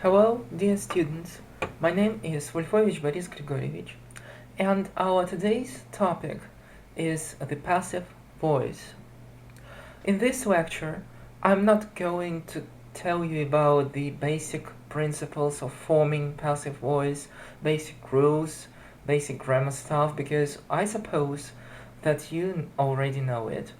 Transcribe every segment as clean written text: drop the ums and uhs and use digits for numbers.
Hello, dear students. My name is Vulfovich and our today's topic is the passive voice. In this lecture, I'm not going to tell you about the basic principles of forming passive voice, basic rules, basic grammar stuff, because I suppose that you already know it.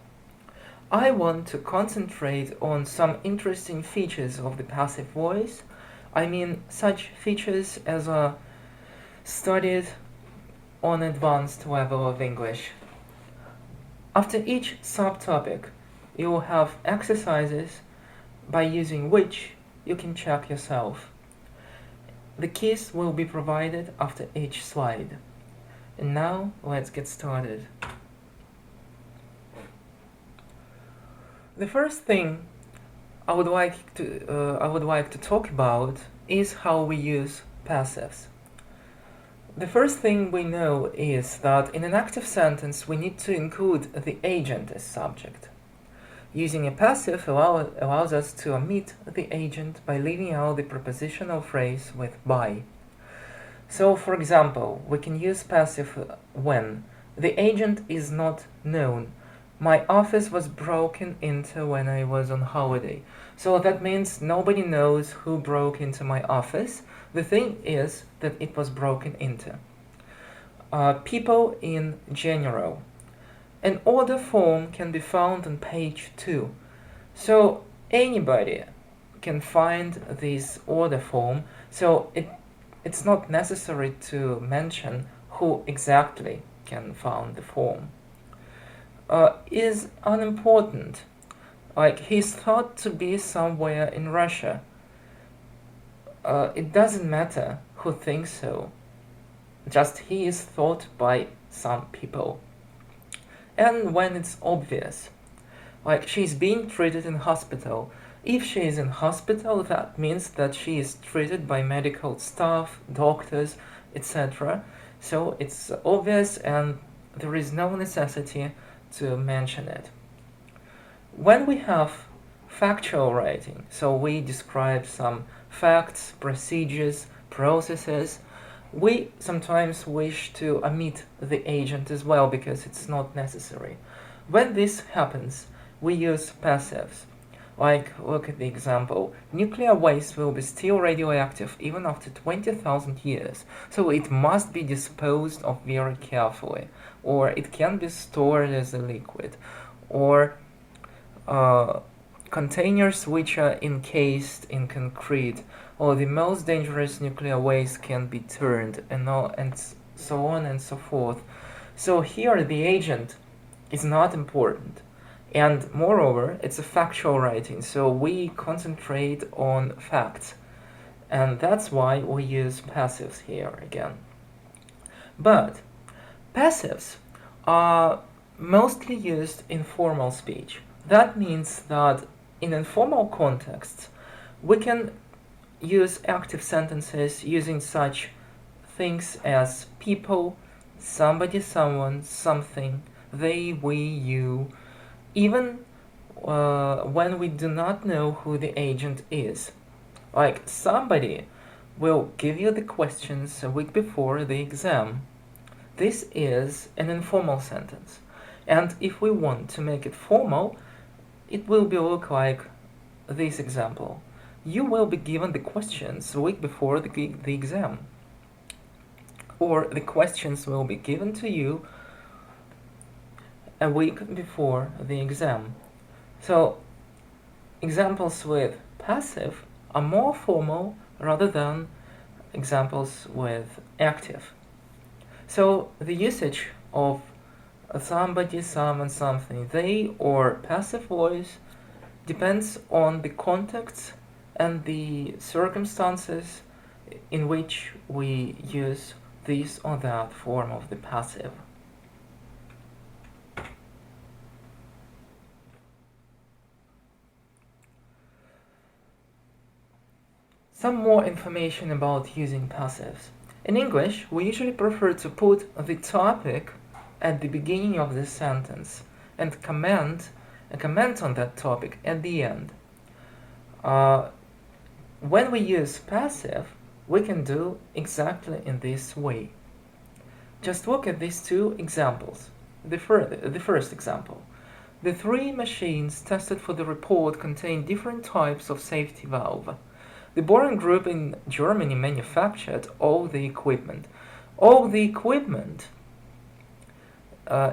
I want to concentrate on some interesting features of the passive voice. I mean such features as are studied on advanced level of English. After each subtopic, you will have exercises by using which you can check yourself. The keys will be provided after each slide. And now let's get started. The first thing I would like to talk about is how we use passives. The first thing we know is that in an active sentence we need to include the agent as subject. Using a passive allows us to omit the agent by leaving out the prepositional phrase with by. So, for example, we can use passive when the agent is not known. My office was broken into when I was on holiday. So that means nobody knows who broke into my office. The thing is that it was broken into. People in general. An order form can be found on page 2. So anybody can find this order form. So it's not necessary to mention who exactly can find the form. Is unimportant. Like, he's thought to be somewhere in Russia. It doesn't matter who thinks so. Just he is thought by some people. And when it's obvious, like she's being treated in hospital. If she is in hospital, that means that she is treated by medical staff, doctors, etc. So it's obvious and there is no necessity to mention it. When we have factual writing, so we describe some facts, procedures, processes, we sometimes wish to omit the agent as well because it's not necessary. When this happens, we use passives. Like, look at the example. Nuclear waste will be still radioactive even after 20,000 years, so it must be disposed of very carefully, or it can be stored as a liquid, or containers which are encased in concrete, or the most dangerous nuclear waste can be turned, and so on and so forth. So here the agent is not important. And moreover, it's a factual writing, so we concentrate on facts. And that's why we use passives here again. But passives are mostly used in formal speech. That means that in informal contexts, we can use active sentences using such things as people, somebody, someone, something, they, we, you, even when we do not know who the agent is. Like, somebody will give you the questions a week before the exam. This is an informal sentence. And if we want to make it formal, it will look like this example. You will be given the questions a week before the exam. Or the questions will be given to you a week before the exam. So examples with passive are more formal rather than examples with active. So the usage of somebody, some, and something, they, or passive voice depends on the context and the circumstances in which we use this or that form of the passive. Some more information about using passives. In English, we usually prefer to put the topic at the beginning of the sentence and comment on that topic at the end. when we use passive, we can do exactly in this way. Just look at these two examples. The first example. The 3 machines tested for the report contain different types of safety valve. The Boron Group in Germany manufactured all the equipment. All the equipment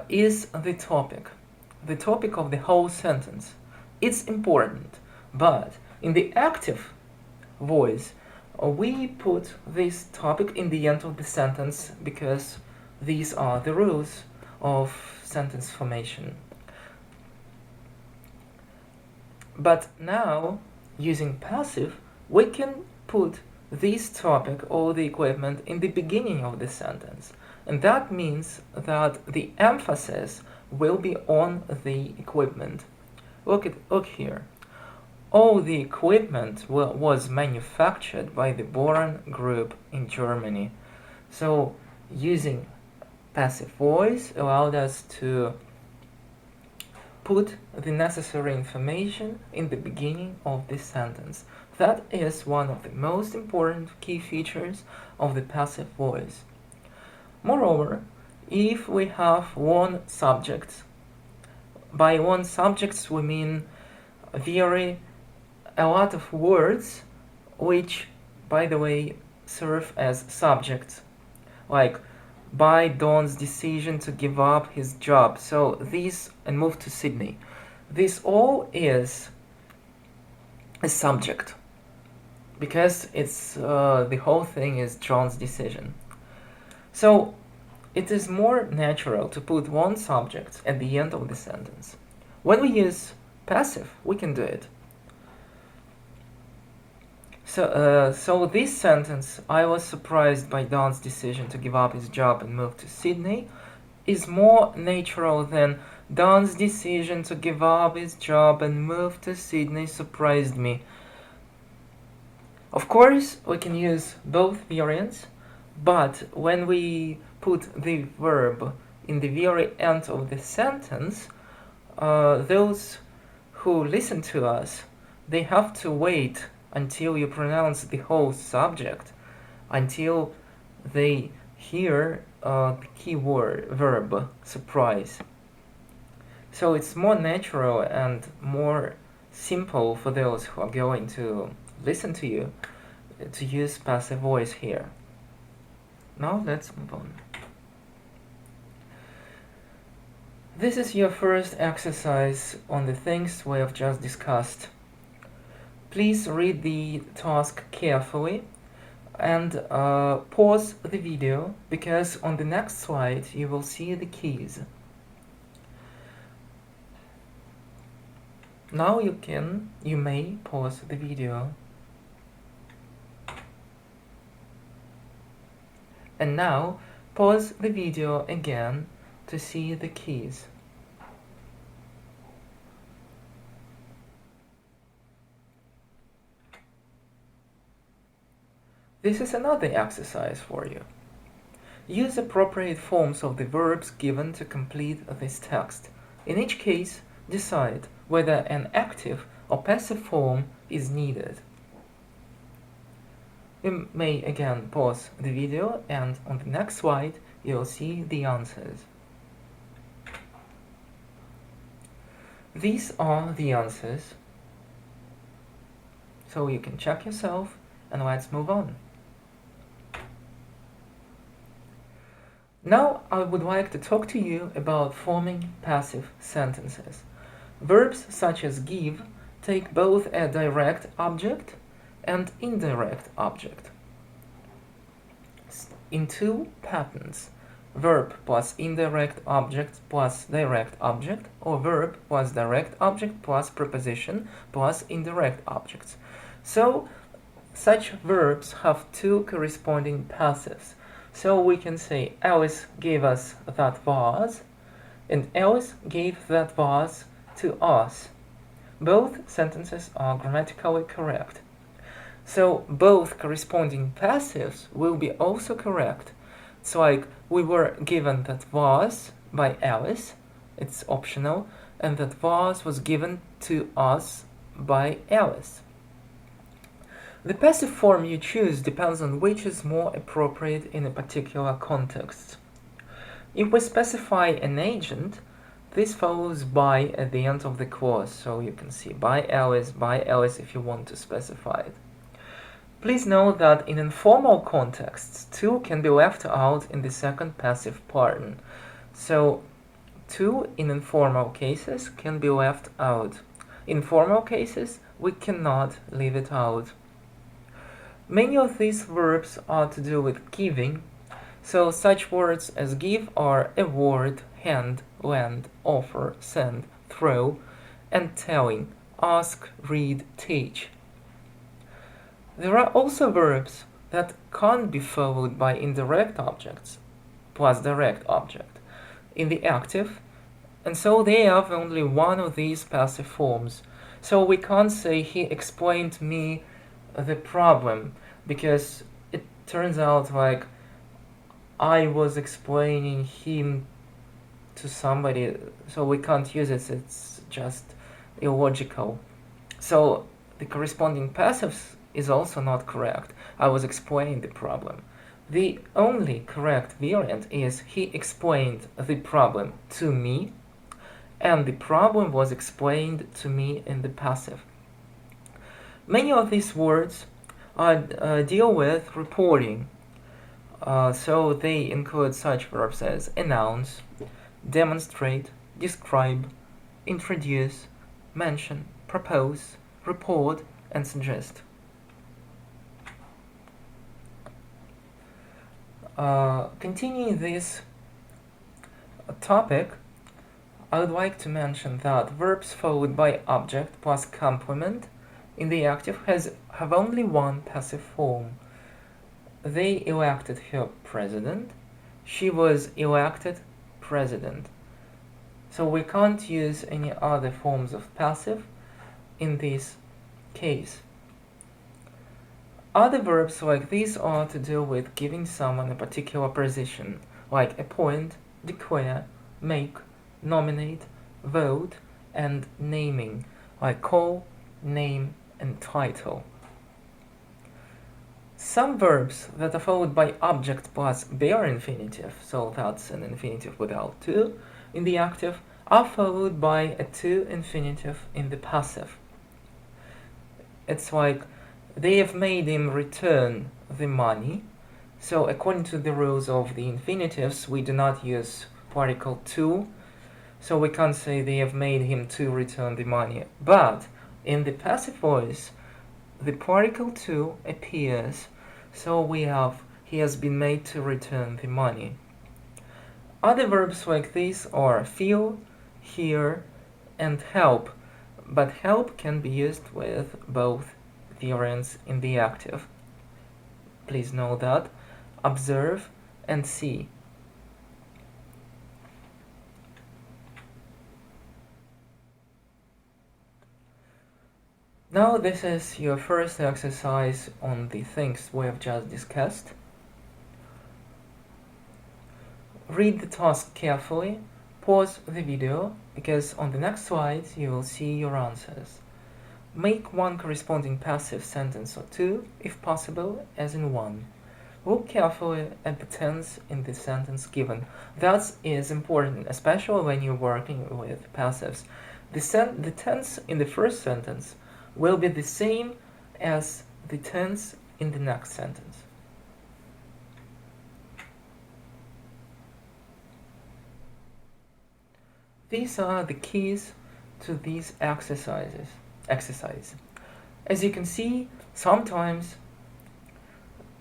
is the topic of the whole sentence. It's important, but in the active voice, we put this topic in the end of the sentence because these are the rules of sentence formation. But now, using passive, we can put this topic or the equipment in the beginning of the sentence. And that means that the emphasis will be on the equipment. Look here. All the equipment was manufactured by the Boron Group in Germany. So using passive voice allowed us to put the necessary information in the beginning of this sentence. That is one of the most important key features of the passive voice. Moreover, if we have one subject, by one subjects we mean a lot of words which, by the way, serve as subjects, like by Don's decision to give up his job, so this and move to Sydney. This all is a subject because it's the whole thing is John's decision. So it is more natural to put one subject at the end of the sentence. When we use passive, we can do it. So this sentence, I was surprised by Don's decision to give up his job and move to Sydney, is more natural than Don's decision to give up his job and move to Sydney surprised me. Of course, we can use both variants, but when we put the verb in the very end of the sentence, those who listen to us, they have to wait until you pronounce the whole subject, until they hear the key word, verb, surprise. So it's more natural and more simple for those who are going to listen to you to use passive voice here. Now let's move on. This is your first exercise on the things we have just discussed. Please read the task carefully and pause the video, because on the next slide you will see the keys. Now you may pause the video. And now pause the video again to see the keys. This is another exercise for you. Use appropriate forms of the verbs given to complete this text. In each case, decide whether an active or passive form is needed. You may again pause the video, and on the next slide you'll see the answers. These are the answers, so you can check yourself, and let's move on. Now I would like to talk to you about forming passive sentences. Verbs such as give take both a direct object and indirect object in two patterns: verb plus indirect object plus direct object, or verb plus direct object plus preposition plus indirect objects. So such verbs have two corresponding passives. So we can say Alice gave us that vase, and Alice gave that vase to us. Both sentences are grammatically correct. So both corresponding passives will be also correct. It's like we were given that vase by Alice, it's optional, and that vase was given to us by Alice. The passive form you choose depends on which is more appropriate in a particular context. If we specify an agent, this follows by at the end of the clause, so you can see by Alice if you want to specify it. Please note that in informal contexts, to can be left out in the second passive pattern. So to in informal cases can be left out. In formal cases, we cannot leave it out. Many of these verbs are to do with giving, so such words as give are award, hand, lend, offer, send, throw, and telling, ask, read, teach. There are also verbs that can't be followed by indirect objects plus direct object in the active, and so they have only one of these passive forms. So we can't say he explained me the problem, because it turns out like I was explaining him to somebody, so we can't use it, it's just illogical. So the corresponding passive is also not correct. I was explaining the problem. The only correct variant is he explained the problem to me, and the problem was explained to me in the passive. Many of these words deal with reporting, so they include such verbs as announce, demonstrate, describe, introduce, mention, propose, report, and suggest. Continuing this topic, I would like to mention that verbs followed by object plus complement in the active have only one passive form. They elected her president. She was elected president. So we can't use any other forms of passive in this case. Other verbs like these are to do with giving someone a particular position, like appoint, declare, make, nominate, vote, and naming, like call, name, and title. Some verbs that are followed by object plus bare infinitive, so that's an infinitive without to, in the active, are followed by a to infinitive in the passive. It's like they have made him return the money. So according to the rules of the infinitives, we do not use particle to, so we can't say they have made him to return the money. But in the passive voice, the particle to appears, so we have he has been made to return the money. Other verbs like these are feel, hear, and help, but help can be used with both variants in the active. Please know that. Observe and see. Now this is your first exercise on the things we have just discussed. Read the task carefully, pause the video, because on the next slides you will see your answers. Make one corresponding passive sentence or two, if possible, as in one. Look carefully at the tense in the sentence given. That is important, especially when you're working with passives. The tense in the first sentence will be the same as the tense in the next sentence. These are the keys to these exercises. As you can see, sometimes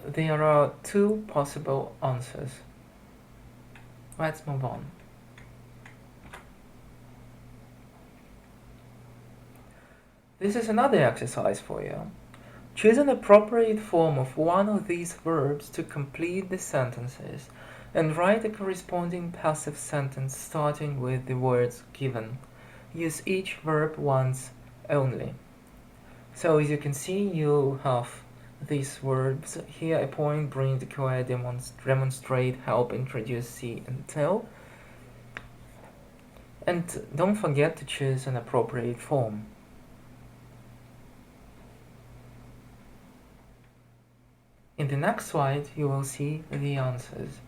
there are two possible answers. Let's move on. This is another exercise for you. Choose an appropriate form of one of these verbs to complete the sentences, and write a corresponding passive sentence starting with the words given. Use each verb once only. So as you can see, you have these verbs here: appoint, bring, declare, demonstrate, help, introduce, see, and tell. And don't forget to choose an appropriate form. In the next slide, you will see the answers.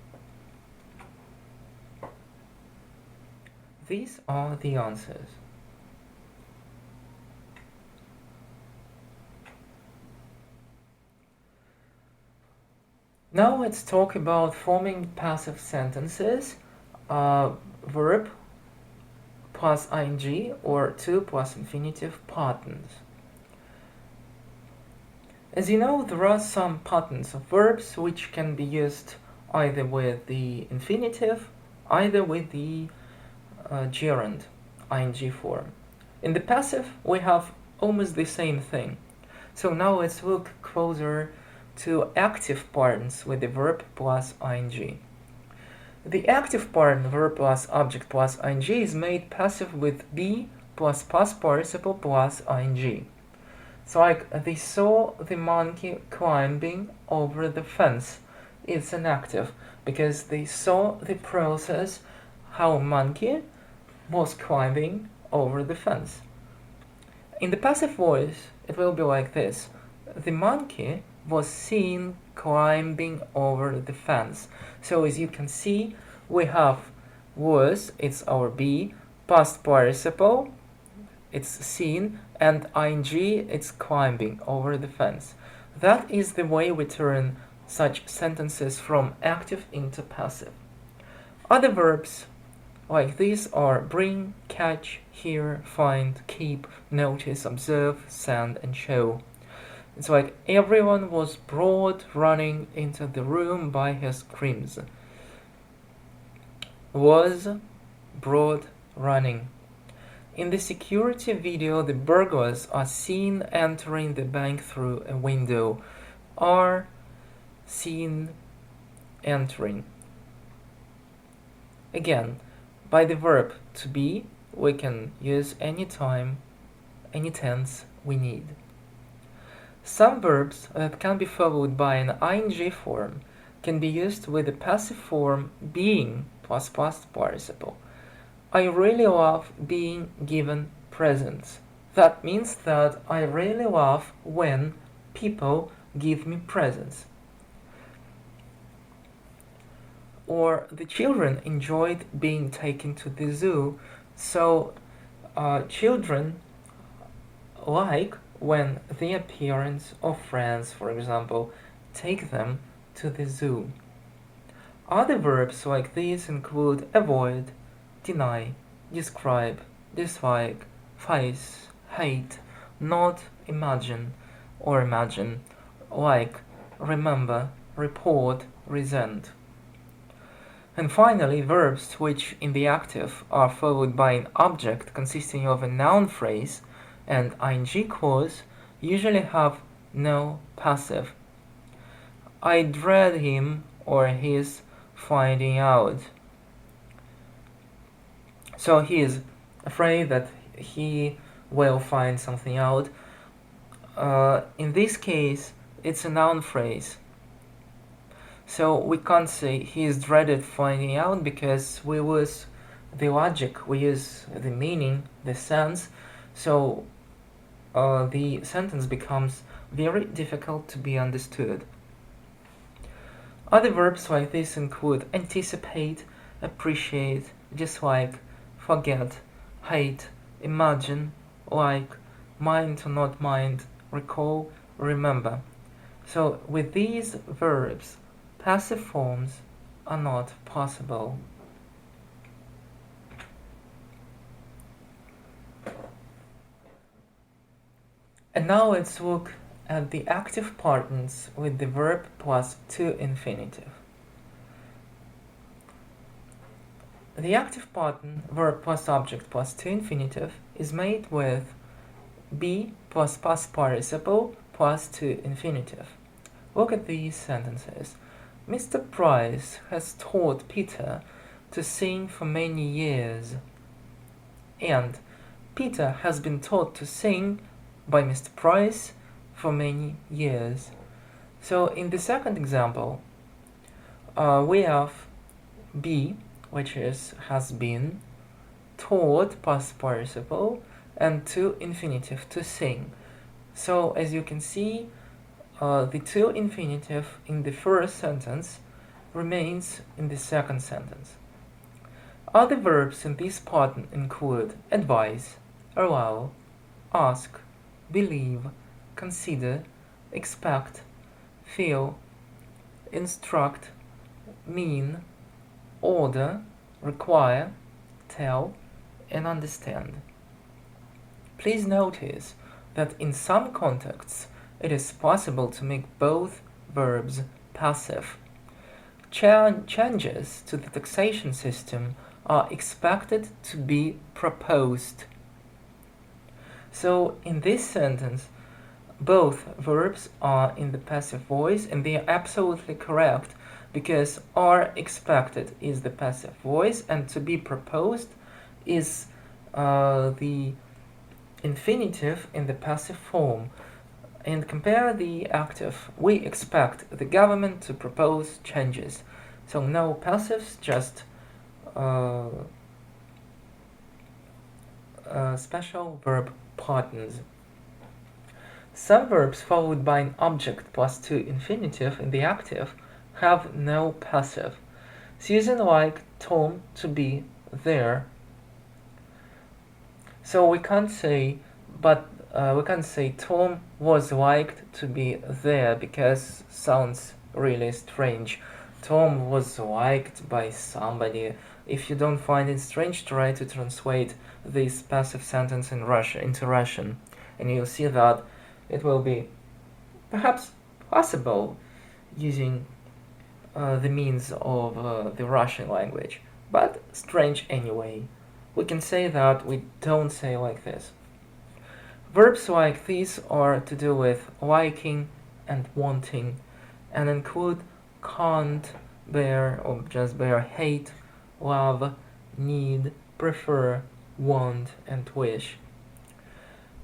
These are the answers. Now let's talk about forming passive sentences, verb plus ing or to plus infinitive patterns. As you know, there are some patterns of verbs which can be used either with the infinitive, either with the gerund, ing form. In the passive, we have almost the same thing. So now let's look closer to active patterns with the verb plus ing. The active pattern, verb plus object plus ing, is made passive with be plus past participle plus ing. So like, they saw the monkey climbing over the fence. It's an active because they saw the process how a monkey was climbing over the fence. In the passive voice, it will be like this. The monkey was seen climbing over the fence. So as you can see, we have was, it's our be, past participle, it's seen, and ing, it's climbing over the fence. That is the way we turn such sentences from active into passive. Other verbs like these are bring, catch, hear, find, keep, notice, observe, send, and show. It's like everyone was brought running into the room by his screams. Was brought running. In the security video, the burglars are seen entering the bank through a window. Are seen entering. Again, by the verb to be, we can use any time, any tense we need. Some verbs that can be followed by an ing form can be used with the passive form being plus past participle. I really love being given presents. That means that I really love when people give me presents. Or the children enjoyed being taken to the zoo, so children like when their parents or friends, for example, take them to the zoo. Other verbs like these include avoid, deny, describe, dislike, face, hate, not, imagine, or imagine, like, remember, report, resent. And finally, verbs which in the active are followed by an object consisting of a noun phrase and ing clause usually have no passive. I dread him or his finding out. So he is afraid that he will find something out. In this case, it's a noun phrase. So we can't say he is dreaded finding out because we lose the logic, we use the meaning, the sense. So the sentence becomes very difficult to be understood. Other verbs like this include anticipate, appreciate, dislike, forget, hate, imagine, like, mind or not mind, recall, remember. So with these verbs, passive forms are not possible. And now let's look at the active partners with the verb plus to infinitive. The active pattern, verb plus object plus to infinitive, is made with be plus past participle plus to infinitive. Look at these sentences. Mr. Price has taught Peter to sing for many years. And Peter has been taught to sing by Mr. Price for many years. So in the second example, we have be, which is has been, taught past participle, and to infinitive, to sing. So as you can see, the to infinitive in the first sentence remains in the second sentence. Other verbs in this pattern include advise, allow, ask, believe, consider, expect, feel, instruct, mean, order, require, tell, and understand. Please notice that in some contexts it is possible to make both verbs passive. Changes to the taxation system are expected to be proposed. So in this sentence, both verbs are in the passive voice, and they are absolutely correct because are expected is the passive voice and to be proposed is the infinitive in the passive form. And compare the active. We expect the government to propose changes. So no passives, just special verb patterns. Some verbs followed by an object plus to infinitive in the active have no passive. Susan liked Tom to be there. So we can't say, we can't say Tom was liked to be there because sounds really strange. Tom was liked by somebody. If you don't find it strange, try to translate this passive sentence in into Russian, and you'll see that it will be perhaps possible using the means of the Russian language, but strange anyway. We can say that we don't say like this. Verbs like these are to do with liking and wanting, and include can't, bear or just bear, hate, love, need, prefer, want, and wish.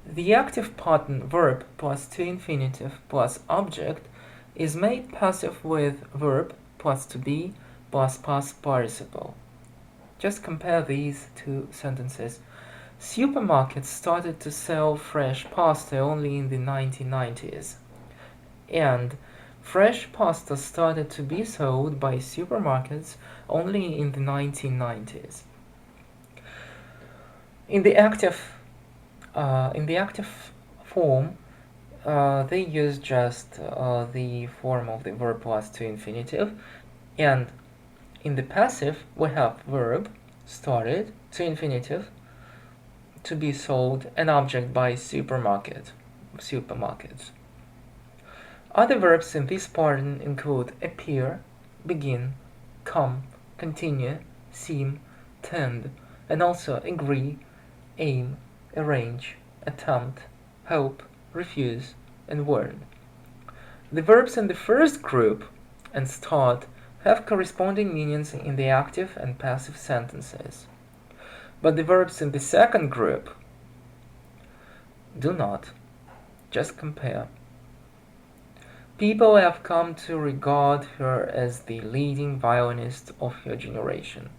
The active pattern verb plus to infinitive plus object is made passive with verb plus to be plus past participle. Just compare these two sentences. Supermarkets started to sell fresh pasta only in the 1990s, and fresh pasta started to be sold by supermarkets only in the 1990s. In the active form, they use just the form of the verb plus to infinitive, and in the passive we have verb started to infinitive to be sold, an object by supermarkets. Other verbs in this pattern include appear, begin, come, continue, seem, tend, and also agree, aim, arrange, attempt, hope, refuse, and warn. The verbs in the first group and start have corresponding meanings in the active and passive sentences, but the verbs in the second group do not. Just compare. People have come to regard her as the leading violinist of her generation.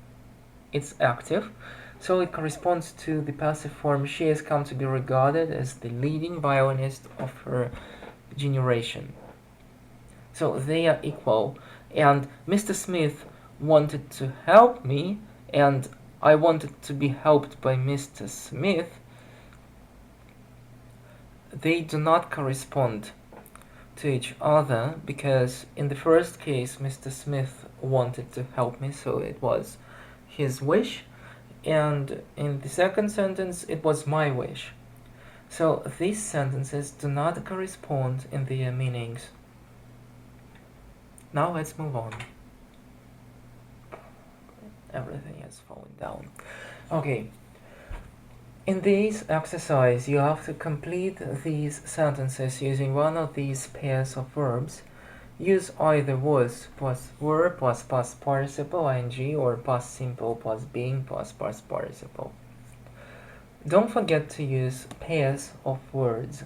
It's active, so it corresponds to the passive form. She has come to be regarded as the leading violinist of her generation. So they are equal, and Mr. Smith wanted to help me, and I wanted to be helped by Mr. Smith. They do not correspond to each other because in the first case Mr. Smith wanted to help me, so it was his wish, and in the second sentence it was my wish. So these sentences do not correspond in their meanings. Now let's move on. Everything has fallen down. Okay. In this exercise, you have to complete these sentences using one of these pairs of verbs. Use either was plus were plus past participle ing or past simple plus being plus past participle. Don't forget to use pairs of words.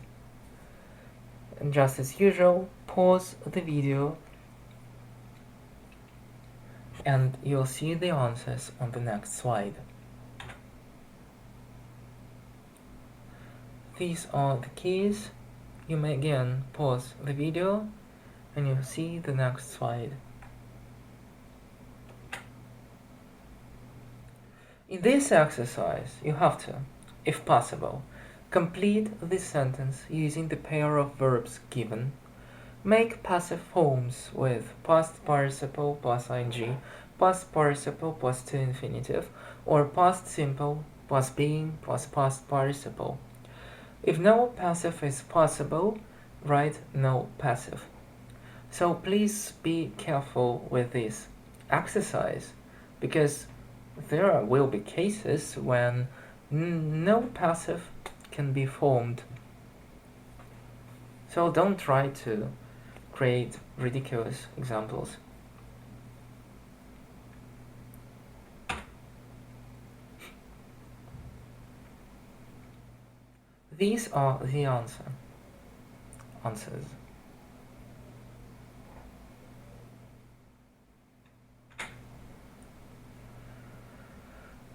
And just as usual, pause the video and you'll see the answers on the next slide. These are the keys you may again pause the video and you'll see the next slide. In this exercise, you have to, if possible, complete this sentence using the pair of verbs given. Make passive forms with past participle plus ing, past participle plus to infinitive, or past simple plus being plus past participle. If no passive is possible, write no passive. So please be careful with this exercise, because there will be cases when no passive can be formed. So don't try to create ridiculous examples. These are the answers.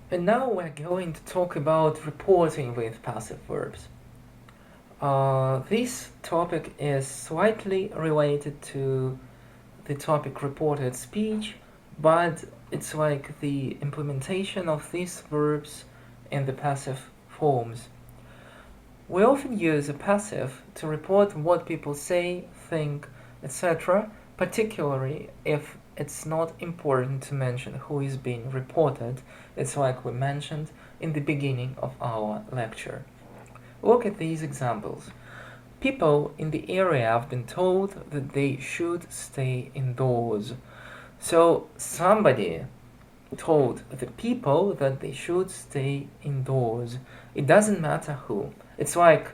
And now we're going to talk about reporting with passive verbs. This topic is slightly related to the topic reported speech, but it's like the implementation of these verbs in the passive forms. We often use a passive to report what people say, think, etc., particularly if it's not important to mention who is being reported. It's like we mentioned in the beginning of our lecture. Look at these examples. People in the area have been told that they should stay indoors. So somebody told the people that they should stay indoors. It doesn't matter who. It's like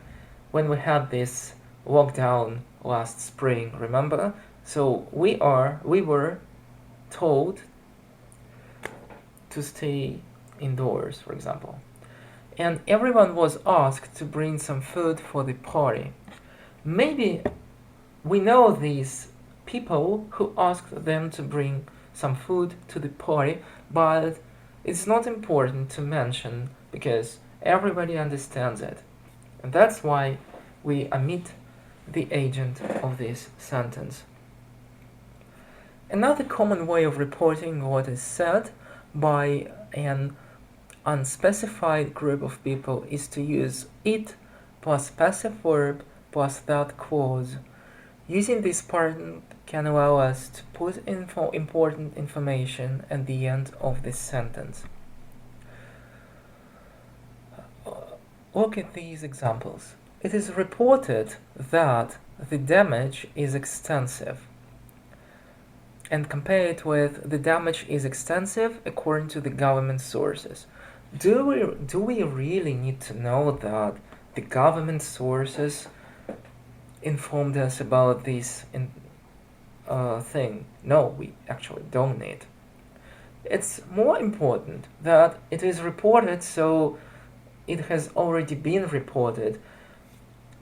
when we had this lockdown last spring, remember? So we were told to stay indoors, for example. And everyone was asked to bring some food for the party. Maybe we know these people who asked them to bring some food to the party, but it's not important to mention because everybody understands it. And that's why we omit the agent of this sentence. Another common way of reporting what is said by an unspecified group of people is to use it plus passive verb plus that clause. Using this pattern can allow us to put important information at the end of this sentence. Look at these examples. It is reported that the damage is extensive, and compare it with the damage is extensive according to the government sources. Do we really need to know that the government sources informed us about this thing? No, we actually don't need. It's more important that it is reported, so it has already been reported.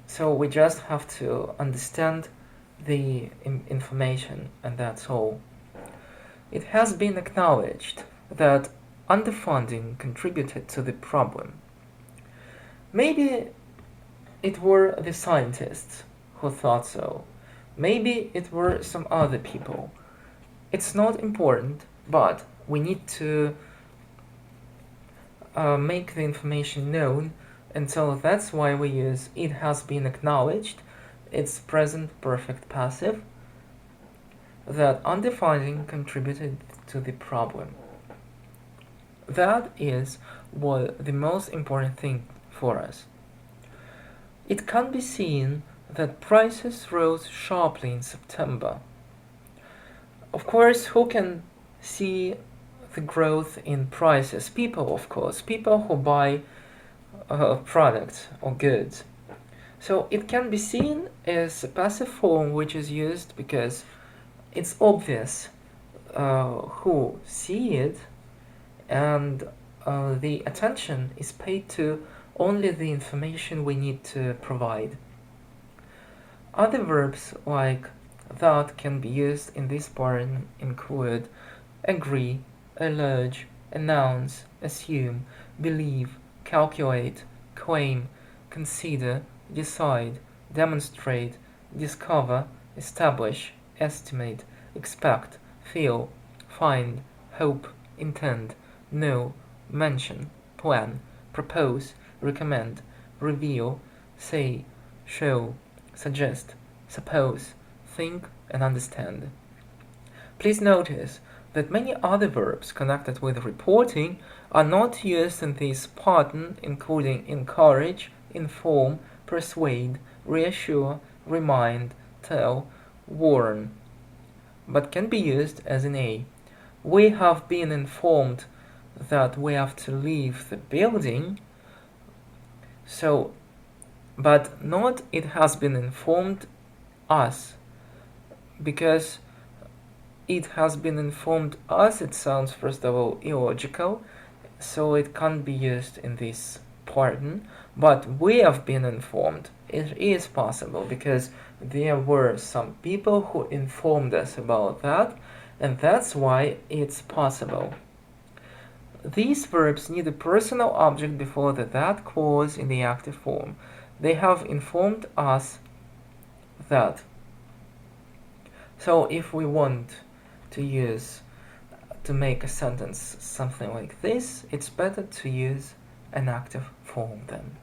So we just have to understand the information, and that's all. It has been acknowledged that underfunding contributed to the problem. Maybe it were the scientists who thought so. Maybe it were some other people. It's not important, but we need to make the information known, and so that's why we use it has been acknowledged. It's present perfect passive, that underfunding contributed to the problem. That is what the most important thing for us. It can be seen that prices rose sharply in September. Of course, who can see the growth in prices? People, of course, people who buy products or goods. So it can be seen as a passive form which is used because it's obvious who see it, and the attention is paid to only the information we need to provide. Other verbs like that can be used in this pattern include agree, allege, announce, assume, believe, calculate, claim, consider, decide, demonstrate, discover, establish, estimate, expect, feel, find, hope, intend, know, mention, plan, propose, recommend, reveal, say, show, suggest, suppose, think, and understand. Please notice that many other verbs connected with reporting are not used in this pattern, including encourage, inform, persuade, reassure, remind, tell, warn, but can be used as in A. We have been informed that we have to leave the building, but not it has been informed us, because it has been informed us, it sounds first of all illogical, so it can't be used in this pattern. But we have been informed, it is possible, because there were some people who informed us about that, and that's why it's possible. These verbs need a personal object before the that clause in the active form. They have informed us that. So if we want to make a sentence something like this, it's better to use an active form then.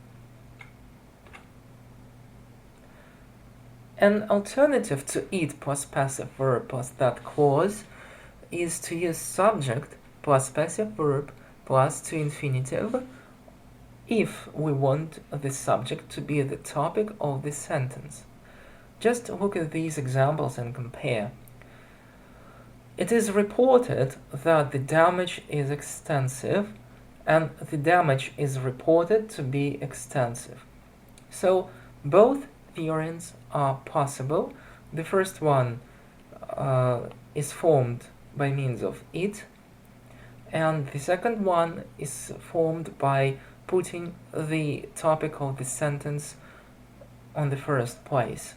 An alternative to it plus passive verb plus that clause is to use subject plus passive verb plus to infinitive if we want the subject to be the topic of the sentence. Just look at these examples and compare. It is reported that the damage is extensive, and the damage is reported to be extensive. So both theorems are possible. The first one is formed by means of it, and the second one is formed by putting the topic of the sentence on the first place.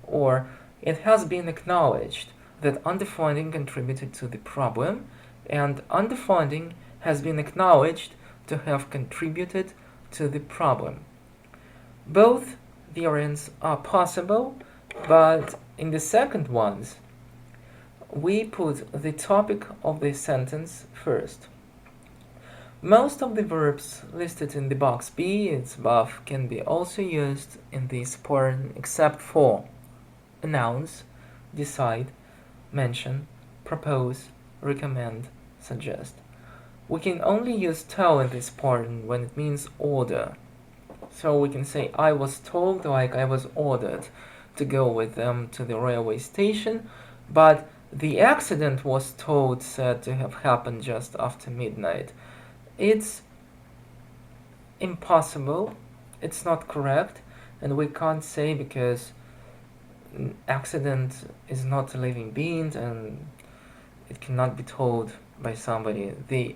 Or it has been acknowledged that underfunding contributed to the problem, and underfunding has been acknowledged to have contributed to the problem. Both theorems are possible, but in the second ones, we put the topic of the sentence first. Most of the verbs listed in the box B, its above, can be also used in this pattern except for announce, decide, mention, propose, recommend, suggest. We can only use tell in this pattern when it means order. So we can say I was told, like I was ordered to go with them to the railway station, but the accident was said to have happened just after midnight. It's impossible, it's not correct, and we can't say because accident is not a living being and it cannot be told by somebody. The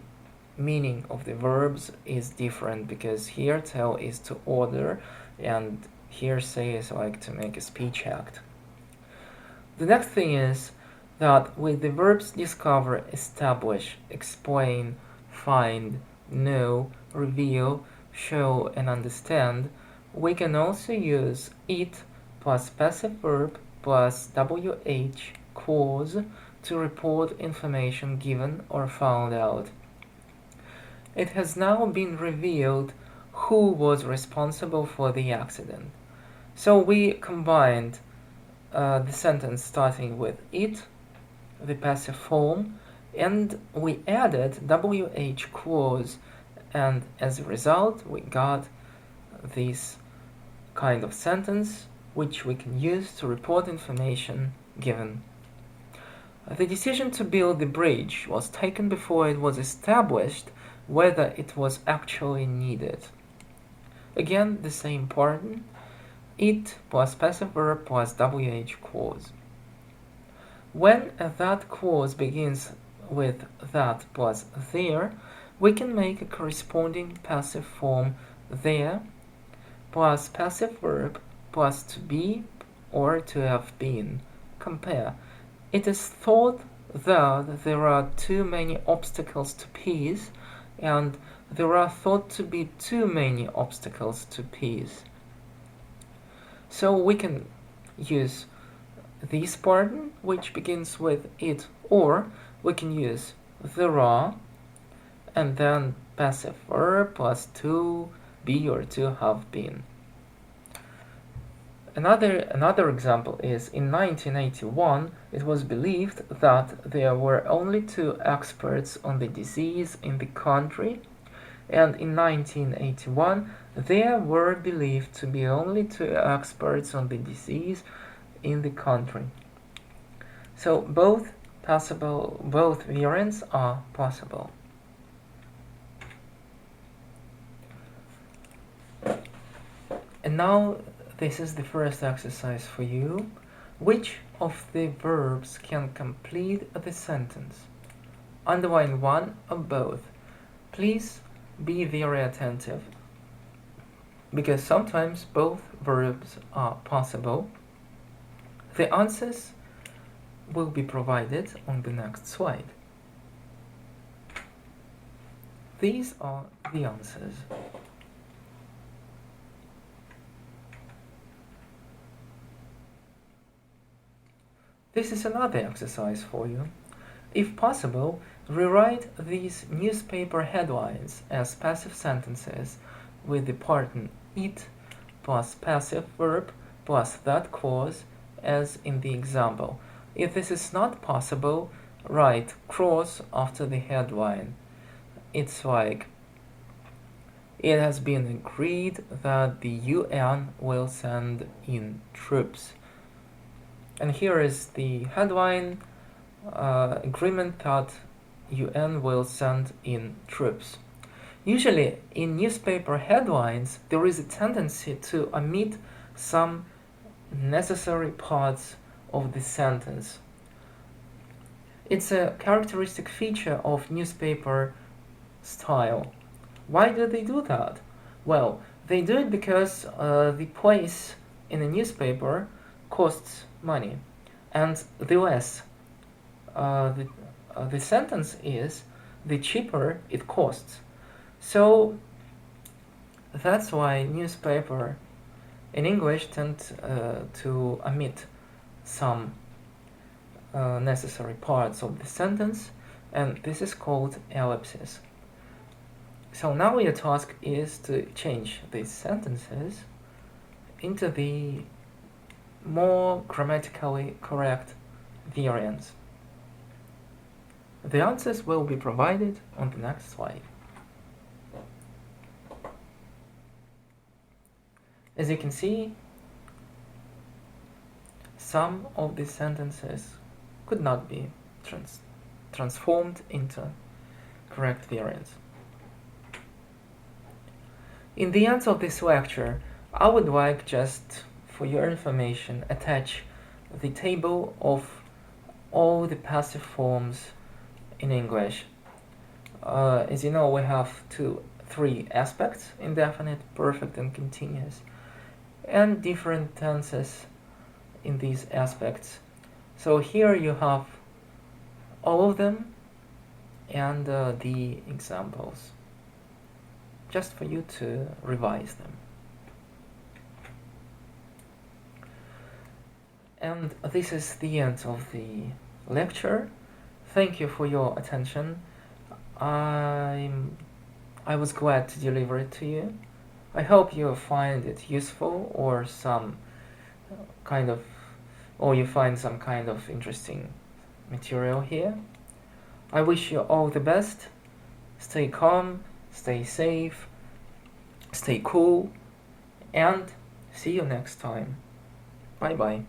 meaning of the verbs is different, because here tell is to order and here say is like to make a speech act. The next thing is that with the verbs discover, establish, explain, find, know, reveal, show, and understand, we can also use it plus passive verb plus WH clause to report information given or found out. It has now been revealed who was responsible for the accident. So we combined the sentence starting with it, the passive form, and we added WH clause, and as a result we got this kind of sentence which we can use to report information given. The decision to build the bridge was taken before it was established whether it was actually needed. Again, the same pattern, it plus passive verb plus WH clause. When that clause begins with that plus there, we can make a corresponding passive form there plus passive verb plus to be or to have been. Compare. It is thought that there are too many obstacles to peace, and there are thought to be too many obstacles to peace. So we can use this pattern, which begins with it, or we can use there are, and then passive verb plus to be or to have been. Another example is in 1981, it was believed that there were only 2 experts on the disease in the country, and in 1981, there were believed to be only 2 experts on the disease in the country. So both variants are possible. And now this is the first exercise for you. Which of the verbs can complete the sentence? Underline one or both. Please be very attentive, because sometimes both verbs are possible. The answers will be provided on the next slide. These are the answers. This is another exercise for you. If possible, rewrite these newspaper headlines as passive sentences with the pattern it plus passive verb plus that clause as in the example. If this is not possible, write cross after the headline. It's like, it has been agreed that the UN will send in troops. And here is the headline, agreement that UN will send in troops. Usually in newspaper headlines, there is a tendency to omit some necessary parts of the sentence. It's a characteristic feature of newspaper style. Why do they do that? Well, they do it because the place in a newspaper costs money, and the less the sentence is, the cheaper it costs. So that's why newspaper in English tend to omit some necessary parts of the sentence, and this is called ellipsis. So now your task is to change these sentences into the more grammatically correct variants. The answers will be provided on the next slide. As you can see, some of these sentences could not be transformed into correct variants. In the end of this lecture, I would like, just for your information, attach the table of all the passive forms in English. As you know, we have three aspects: indefinite, perfect, and continuous, and different tenses in these aspects. So here you have all of them and the examples, just for you to revise them. And this is the end of the lecture. Thank you for your attention. I was glad to deliver it to you. I hope you find it useful, or you find some kind of interesting material here. I wish you all the best. Stay calm, stay safe, stay cool, and see you next time. Bye bye.